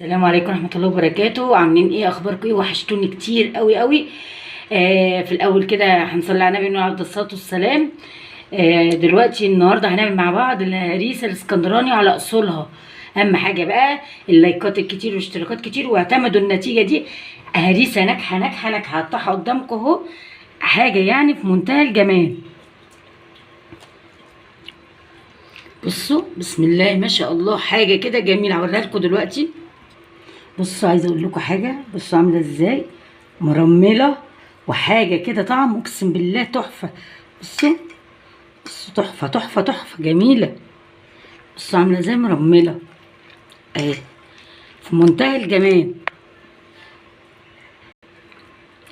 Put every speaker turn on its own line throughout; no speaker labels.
السلام عليكم ورحمة الله وبركاته. عاملين ايه؟ اخباركم ايه؟ وحشتوني كتير قوي قوي. في الاول كده هنصلي على النبي عليه الصلاة والسلام. دلوقتي النهارده هنعمل مع بعض الهريسة الاسكندراني على اصولها. اهم حاجة بقى اللايكات الكتير والاشتراكات كتير، واعتمدوا النتيجة دي. هريسة ناجحة ناجحة ناجحة، هقطعها قدامكم اهو. حاجة يعني في منتهى الجمال. بصوا بسم الله ما شاء الله، حاجة كده جميلة هوريها لكم دلوقتي. بصوا عايزه اقول لكم حاجه، بصوا عامله ازاي، مرمله وحاجه كده طعم اقسم بالله تحفه. بصوا بصوا تحفه تحفه تحفه جميله. بصوا عامله ازاي مرمله اهي، في منتهى الجمال.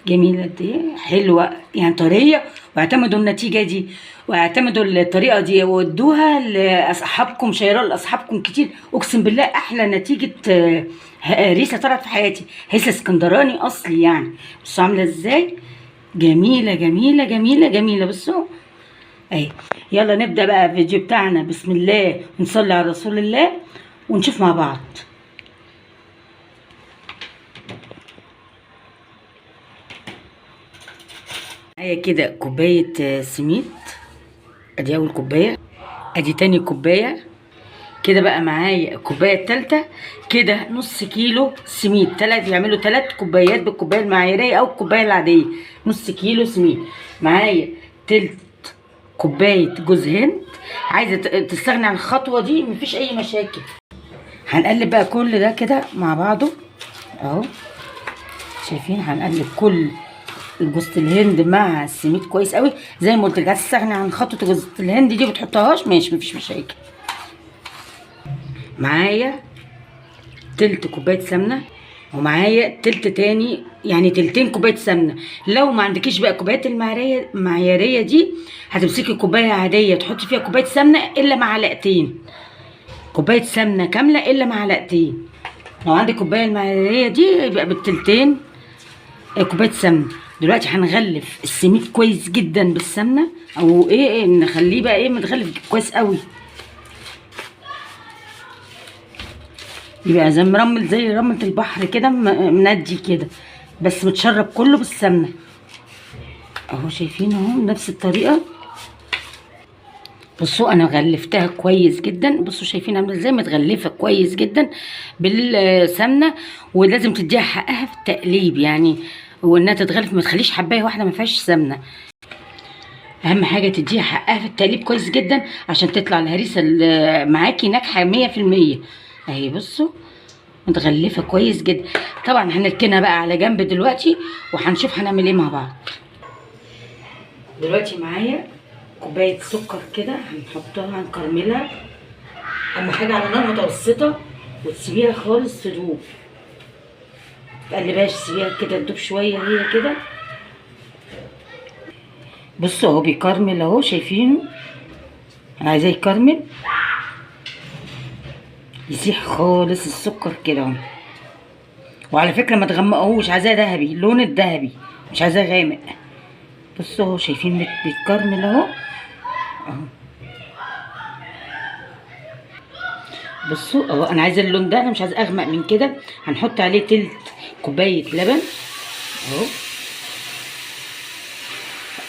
جميله قد ايه، حلوه يعني طريه. واعتمدوا النتيجه دي، واعتمدوا الطريقه دي، وادوها لاصحابكم، شيروها لاصحابكم كتير. اقسم بالله احلى نتيجه هريسه طلعت في حياتي، هريسه اسكندراني اصلي يعني. بصوا عامله ازاي، جميله جميله جميله جميله. بصوا اهي. يلا نبدا بقى الفيديو بتاعنا، بسم الله ونصلي على رسول الله ونشوف مع بعض. معايا كده كوبايه سميد، ادي اول كوبايه، ادي تاني كوبايه. كده بقى معايا الكوبايه التالتة. كده نص كيلو سميد، يعملوا 3 كوبايات بالكوبايه المعياريه او الكوبايه العاديه. نص كيلو سميد. معايا تلت كوبايه جوز هند. عايزه تستغني عن الخطوه دي مفيش اي مشاكل. هنقلب بقى كل ده كده مع بعضه اهو. شايفين؟ هنقلب كل جوز الهند مع السميد كويس قوي. زي ما قلت لك، عايز تستغني عن خطوه جوز الهند دي بتحطهاش ماشي، مفيش مشاكل. معايا تلت كوبايه سمنه، ومعايا تلت تاني يعني تلتين كوبايه سمنه. لو ما عندكيش بقى كوبايات المعياريه دي، هتمسكي كوبايه عاديه تحطي فيها كوبايه سمنه الا معلقتين، كوبايه سمنه كامله الا معلقتين. لو عندك كوبايه المعياريه دي يبقى بالتلتين كوبايه سمنه. دلوقتي هنغلف السميد كويس جدا بالسمنه، او ايه نخليه بقى ايه متغلف كويس قوي، يبقى زي مرمل زي رملة البحر كده، مندي كده، بس متشرب كله بالسمنه اهو. شايفين اهو نفس الطريقه. بصوا انا غلفتها كويس جدا. بصوا شايفين عامله ازاي متغلفه كويس جدا بالسمنه. ولازم تديها حقها في التقليب يعني، وانها تتغلف، ما تخليش حبايه واحده ما فيهاش سمنه. اهم حاجه تديها حقها في التقليب كويس جدا عشان تطلع الهريسه اللي معاكي ناجحه 100%. اهي بصوا متغلفه كويس جدا. طبعا هنركنها بقى على جنب دلوقتي، وهنشوف هنعمل ايه مع بعض. دلوقتي معايا كوبايه سكر كده، هنحطها هنكرملها. اهم حاجه على نار متوسطه، وتسيبيها خالص تدوب. متقلبهاش، تسيبيها كده تدوب شويه هي كده. بصوا اهو بيكرمل اهو، شايفينه؟ انا عايزاه يكرمل يسيح خالص السكر كده اهو. وعلى فكره ما تغمقهوش، عايزاه ذهبي، اللون الذهبي، مش عايزاه غامق. بصوا اهو شايفين بيتكرمل اهو اهو. بصوا اهو، انا عايزه اللون ده، انا مش عايزه اغمق من كده. هنحط عليه تلت كوبايه لبن اهو،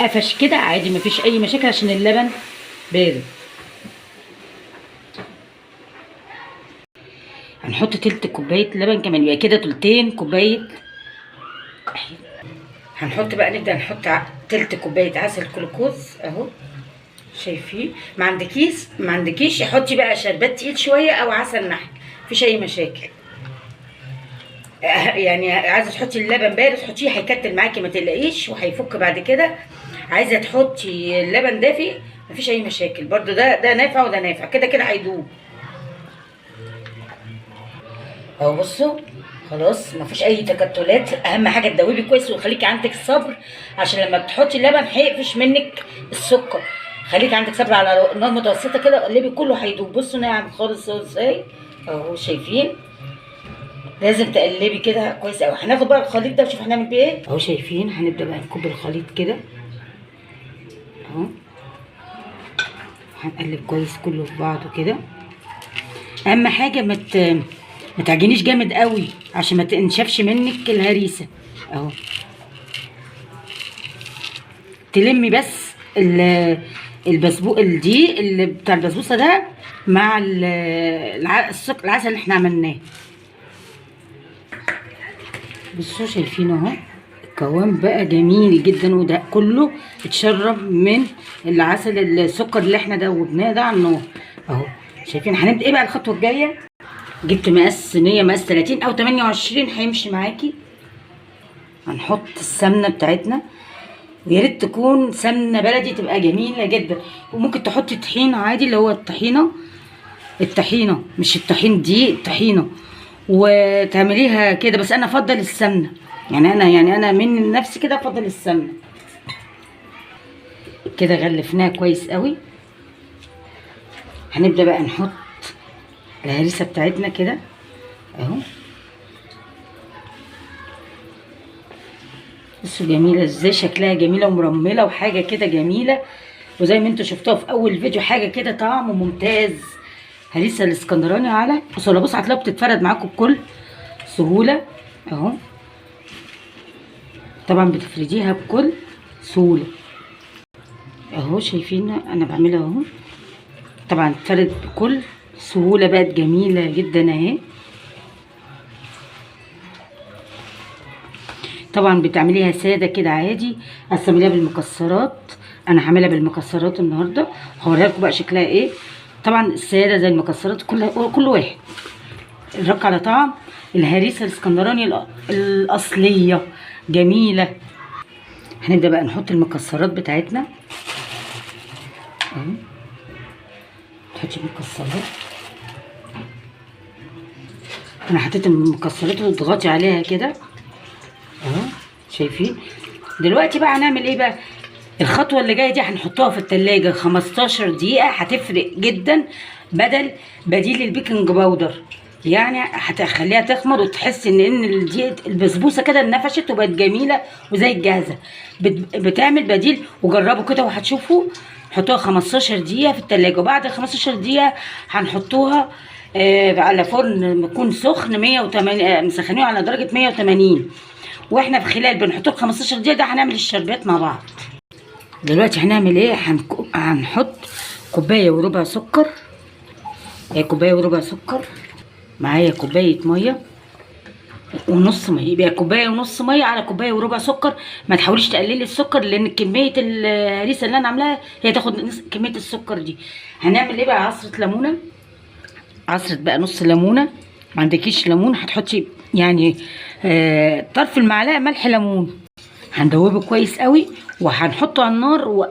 قفش كده عادي مفيش اي مشاكل عشان اللبن بارد. هنحط تلت كوبايه لبن كمان، يبقى كده تلتين كوبايه. هنحط بقى، نبدا نحط تلت كوبايه عسل جلوكوز اهو. شايفين؟ ما عندكيش حطي بقى شربات تقيل شويه او عسل نحل، مفيش اي مشاكل. يعني عايزه تحطي اللبن بارد حطيه، هيكتل معاكي ما تقلقيش وهيفك بعد كده. عايزه تحطي اللبن دافي مفيش اي مشاكل برضو، ده نافع وده نافع، كده كده هيدوب اهو. بصوا خلاص مفيش اي تكتلات. اهم حاجه تدوبي كويس، وخليكي عندك صبر عشان لما بتحطي اللبن هيقفش منك السكر. خليكي عندك صبر على نار متوسطه كده، قلبي كله هيدوب. بصوا ناعم خالص ازاي اهو، شايفين؟ لازم تقلبي كده كويس قوي. هناخد بقى الخليط ده وشوف هنعمل بيه ايه اهو. شايفين؟ هنبدا بقى نكب الخليط كده اهو، هنقلب كويس كله في بعضه كده. اهم حاجه ما تعجنيش جامد قوي عشان ما تنشفش منك الهريسه اهو. تلمي بس البسبوق الدقيق اللي بتاع البسبوسه ده مع العسل اللي احنا عملناه. بصوا شايفين اهو القوام بقى جميل جدا، وده كله اتشرب من العسل السكر اللي احنا دوبناه ده على النار اهو. شايفين هنبدا ايه بقى الخطوه الجايه. جبت مقاس صينيه مقاس 30 او 28 هيمشي معاكي. هنحط السمنه بتاعتنا، ويا ريت تكون سمنه بلدي تبقى جميله جدا، وممكن تحطي طحينه عادي اللي هو الطحينه مش الطحين دي الطحينه، وتعمليها كده. بس انا افضل السمنه، يعني انا من نفسي كده افضل السمنه. كده غلفناها كويس قوي. هنبدا بقى نحط الهريسه بتاعتنا كده اهو. بصوا جميله ازاي، شكلها جميله ومرمله وحاجه كده جميله، وزي ما انتوا شفتوها في اول فيديو حاجه كده طعم ممتاز. هريسه الاسكندراني على اصول. بص هتلاقوها بتتفرد معاكم بكل سهوله اهو. طبعا بتفرديها بكل سهوله اهو. شايفين انا بعملها اهو. طبعا تفرد بكل سهوله، بقت جميله جدا اهي. طبعا بتعمليها ساده كده عادي، هتعمليها بالمكسرات. انا هعملها بالمكسرات النهارده، هوريها لكم بقى شكلها ايه. طبعا الساده زي المكسرات كل واحد الرق على طعم الهريسه الاسكندراني الاصليه جميله. هنبدا بقى نحط المكسرات بتاعتنا اهو. تحطي المكسرات، انا حطيت المكسرات وتضغطي عليها كده اهو. شايفين دلوقتي بقى هنعمل ايه بقى. الخطوه اللي جايه دي هنحطها في التلاجة 15 دقيقه، هتفرق جدا بديل البيكنج باودر. يعني هتخليها تخمر وتحس ان البسبوسه كده نفشت وبقت جميله وزي الجاهزه. بتعمل بديل، وجربوا كده وهتشوفوا. حطوها 15 دقيقه في التلاجة، وبعد 15 دقيقه هنحطوها على فرن يكون سخن 180، مسخنينه على درجه 180. واحنا في خلال بنحطه 15 دقيقه ده هنعمل الشربات مع بعض. دلوقتي هنعمل ايه. هنحط كوبايه وربع سكر. كوبايه وربع سكر، معايا كوبايه ميه ونص ميه، يبقى كوبايه ونص ميه على كوبايه وربع سكر. ما تحاوليش تقللي السكر لان كميه الهريسه اللي انا عاملاها هي تاخد كميه السكر دي. هنعمل ايه بقى. عصره ليمونه، عصره بقى نص ليمونه. ما عندكيش ليمون هتحطي يعني طرف المعلقه ملح ليمون. هندوبه كويس قوي وهنحطه على النار،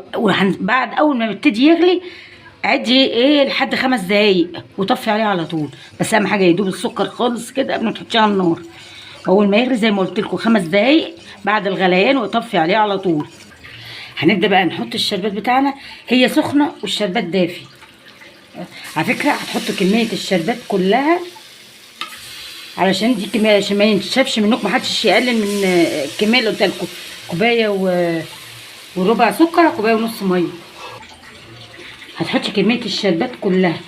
بعد اول ما يبتدي يغلي عدي ايه لحد 5 دقايق وطفي عليه على طول. بس اهم حاجه يدوب السكر خالص كده قبل ما تحطيه على النار. اول ما يغلي زي ما قلت لكم 5 دقايق بعد الغليان وطفي عليه على طول. هنبدا بقى نحط الشربات بتاعنا. هي سخنه والشربات دافي. على فكره هتحطوا كميه الشربات كلها علشان دي كميه، عشان ما ينشفش منكم، محدش يقلل من الكميه اللي قلت لكم. كوبايه وربع سكر، كوبايه ونص ميه. هتحطي كميه الشربات كلها.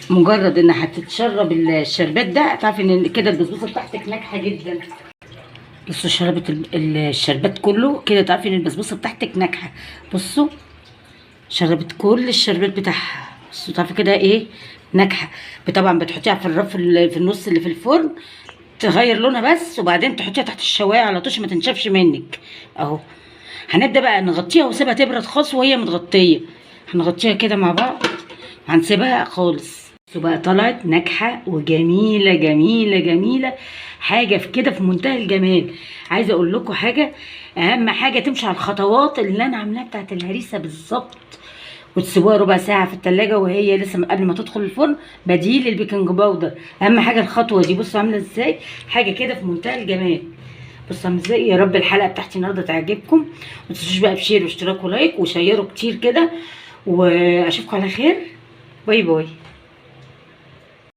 مجرد ان هتتشرب الشربات ده هتعرفي ان كده البسبوسه بتاعتك ناجحه جدا. بصوا شربت الشربات كله كده، تعرفي ان البسبوسه بتاعتك ناجحه. بصوا شربت كل الشربات بتاعها. بصوا تعرفي كده ايه ناجحه. طبعا بتحطيها في الرف في النص اللي في الفرن تغير لونها بس، وبعدين تحطيها تحت الشوايه على طول ما تنشفش منك اهو. هنبدا بقى نغطيها ونسيبها تبرد خالص وهي متغطيه. هنغطيها كده مع بعض، هنسيبها خالص. بقى طلعت ناجحه وجميله جميله جميله، حاجه في كده في منتهى الجمال. عايزه اقول لكم حاجه، اهم حاجه تمشي على الخطوات اللي انا عاملاها بتاعت الهريسه بالظبط، وتسيبوها ربع ساعه في التلاجة وهي لسه قبل ما تدخل الفرن، بديل البيكنج باودر. اهم حاجه الخطوه دي. بصوا عامله ازاي، حاجه كده في منتهى الجمال. بصوا عامله ازاي. يا رب الحلقه بتاعتي النهارده تعجبكم، ما تنسوش بقى بشير واشتراك ولايك وشيروا كتير كده، واشوفكم على خير. باي باي.